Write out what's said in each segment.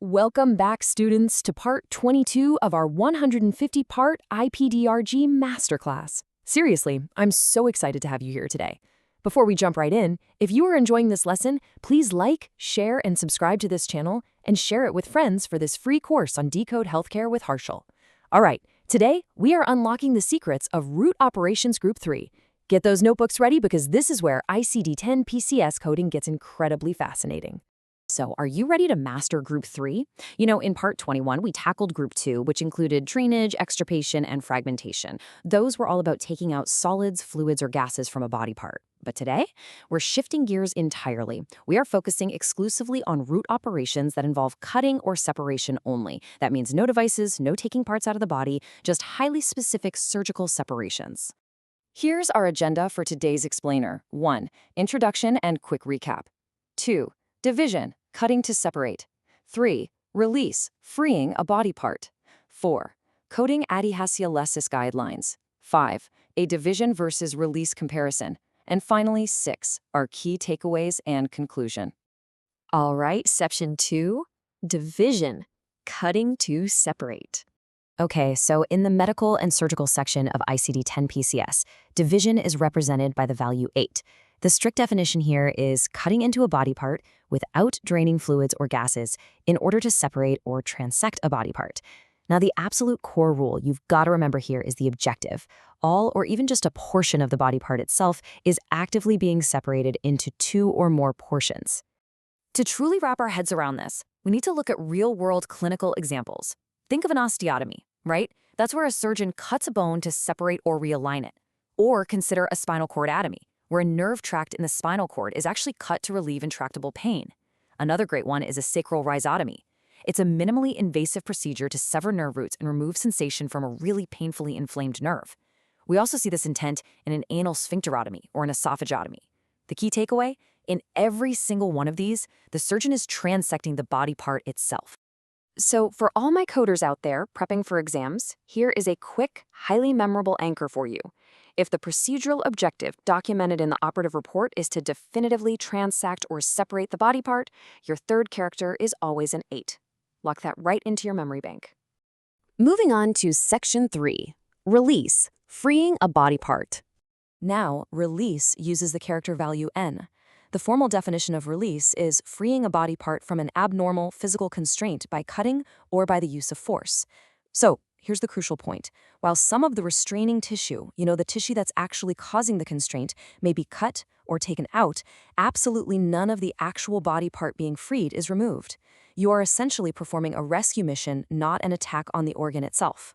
Welcome back, students, to part 22 of our 150-part IPDRG Masterclass. Seriously, I'm so excited to have you here today. Before we jump right in, if you are enjoying this lesson, please like, share, and subscribe to this channel, and share it with friends for this free course on Decode Healthcare with Harshal. All right, today we are unlocking the secrets of Root Operations Group 3. Get those notebooks ready because this is where ICD-10 PCS coding gets incredibly fascinating. So, are you ready to master Group 3? In Part 21, we tackled Group 2, which included drainage, extirpation, and fragmentation. Those were all about taking out solids, fluids, or gases from a body part. But today, we're shifting gears entirely. We are focusing exclusively on root operations that involve cutting or separation only. That means no devices, no taking parts out of the body, just highly specific surgical separations. Here's our agenda for today's explainer. 1. Introduction and quick recap. 2. Division, cutting to separate. 3. Release, freeing a body part. 4. Coding adhesiolisis guidelines. 5. A division versus release comparison. And finally, 6. Our key takeaways and conclusion. All right, section 2, division, cutting to separate. Okay, so in the medical and surgical section of ICD-10 PCS, division is represented by the value 8. The strict definition here is cutting into a body part without draining fluids or gases in order to separate or transect a body part. Now, the absolute core rule you've got to remember here is the objective. All or even just a portion of the body part itself is actively being separated into 2 or more portions. To truly wrap our heads around this, we need to look at real-world clinical examples. Think of an osteotomy, right? That's where a surgeon cuts a bone to separate or realign it. Or consider a spinal cord atomy, where a nerve tract in the spinal cord is actually cut to relieve intractable pain. Another great one is a sacral rhizotomy. It's a minimally invasive procedure to sever nerve roots and remove sensation from a really painfully inflamed nerve. We also see this intent in an anal sphincterotomy or an esophagotomy. The key takeaway? In every single one of these, the surgeon is transecting the body part itself. So for all my coders out there prepping for exams, here is a quick, highly memorable anchor for you. If the procedural objective documented in the operative report is to definitively transect or separate the body part, your third character is always an 8. Lock that right into your memory bank. Moving on to Section 3, Release, freeing a body part. Now, release uses the character value n. The formal definition of release is freeing a body part from an abnormal physical constraint by cutting or by the use of force. So, here's the crucial point. While some of the restraining tissue, the tissue that's actually causing the constraint, may be cut or taken out, absolutely none of the actual body part being freed is removed. You are essentially performing a rescue mission, not an attack on the organ itself.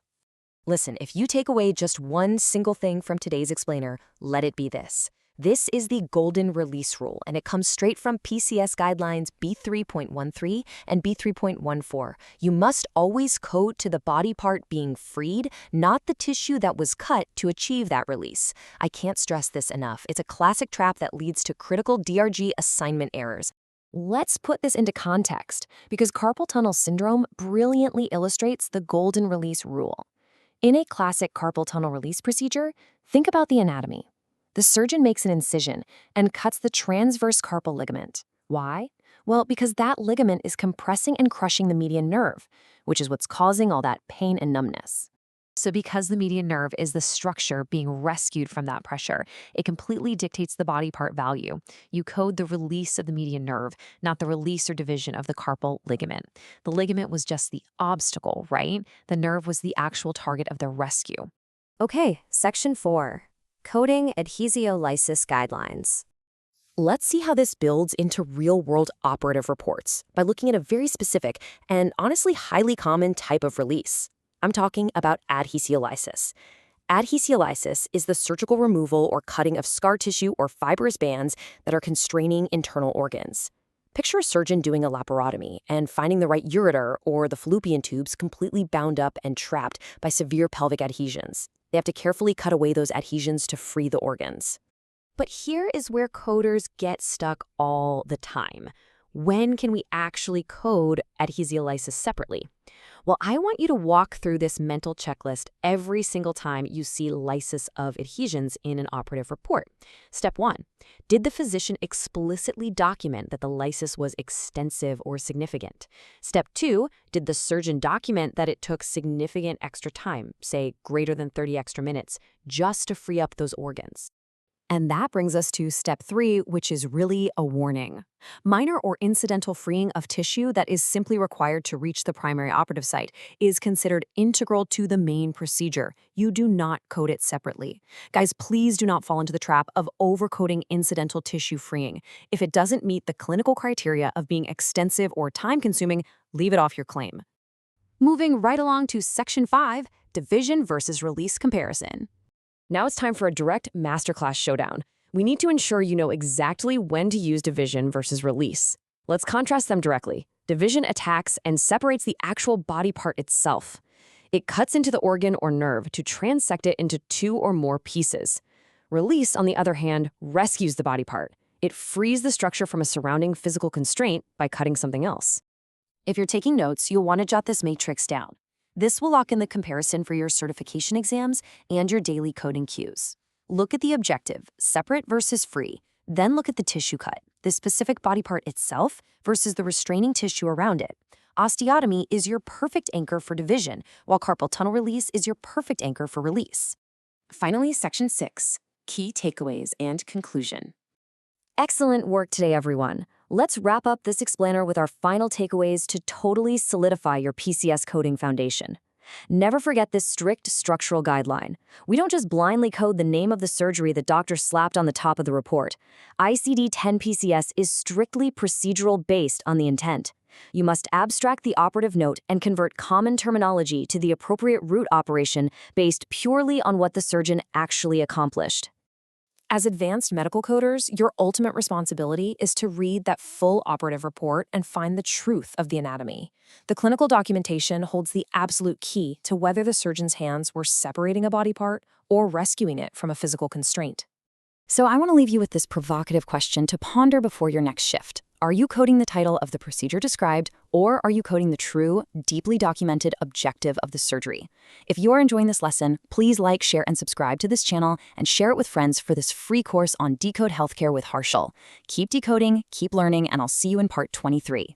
Listen, if you take away just one single thing from today's explainer, let it be this. This is the golden release rule, and it comes straight from PCS guidelines B3.13 and B3.14. You must always code to the body part being freed, not the tissue that was cut, to achieve that release. I can't stress this enough. It's a classic trap that leads to critical DRG assignment errors. Let's put this into context, because carpal tunnel syndrome brilliantly illustrates the golden release rule. In a classic carpal tunnel release procedure, think about the anatomy. The surgeon makes an incision and cuts the transverse carpal ligament. Why? Well, because that ligament is compressing and crushing the median nerve, which is what's causing all that pain and numbness. So because the median nerve is the structure being rescued from that pressure, it completely dictates the body part value. You code the release of the median nerve, not the release or division of the carpal ligament. The ligament was just the obstacle, right? The nerve was the actual target of the rescue. Okay, Section 4. Coding adhesiolisis guidelines. Let's see how this builds into real-world operative reports by looking at a very specific and honestly highly common type of release. I'm talking about adhesiolisis. Adhesiolisis is the surgical removal or cutting of scar tissue or fibrous bands that are constraining internal organs. Picture a surgeon doing a laparotomy and finding the right ureter or the fallopian tubes completely bound up and trapped by severe pelvic adhesions. They have to carefully cut away those adhesions to free the organs. But here is where coders get stuck all the time. When can we actually code adhesiolysis separately? Well, I want you to walk through this mental checklist every single time you see lysis of adhesions in an operative report. Step 1. Did the physician explicitly document that the lysis was extensive or significant? Step 2. Did the surgeon document that it took significant extra time, say greater than 30 extra minutes, just to free up those organs? And that brings us to step 3, which is really a warning. Minor or incidental freeing of tissue that is simply required to reach the primary operative site is considered integral to the main procedure. You do not code it separately. Guys, please do not fall into the trap of overcoding incidental tissue freeing. If it doesn't meet the clinical criteria of being extensive or time-consuming, leave it off your claim. Moving right along to Section 5, Division versus Release Comparison. Now it's time for a direct masterclass showdown. We need to ensure you know exactly when to use division versus release. Let's contrast them directly. Division attacks and separates the actual body part itself. It cuts into the organ or nerve to transect it into 2 or more pieces. Release, on the other hand, rescues the body part. It frees the structure from a surrounding physical constraint by cutting something else. If you're taking notes, you'll want to jot this matrix down. This will lock in the comparison for your certification exams and your daily coding cues. Look at the objective, separate versus free. Then look at the tissue cut, the specific body part itself versus the restraining tissue around it. Osteotomy is your perfect anchor for division, while carpal tunnel release is your perfect anchor for release. Finally, Section 6, Key Takeaways and Conclusion. Excellent work today, everyone. Let's wrap up this explainer with our final takeaways to totally solidify your PCS coding foundation. Never forget this strict structural guideline. We don't just blindly code the name of the surgery the doctor slapped on the top of the report. ICD-10 PCS is strictly procedural based on the intent. You must abstract the operative note and convert common terminology to the appropriate root operation based purely on what the surgeon actually accomplished. As advanced medical coders, your ultimate responsibility is to read that full operative report and find the truth of the anatomy. The clinical documentation holds the absolute key to whether the surgeon's hands were separating a body part or rescuing it from a physical constraint. So I want to leave you with this provocative question to ponder before your next shift. Are you coding the title of the procedure described, or are you coding the true, deeply documented objective of the surgery? If you are enjoying this lesson, please like, share, and subscribe to this channel and share it with friends for this free course on Decode Healthcare with Harshal. Keep decoding, keep learning, and I'll see you in part 23.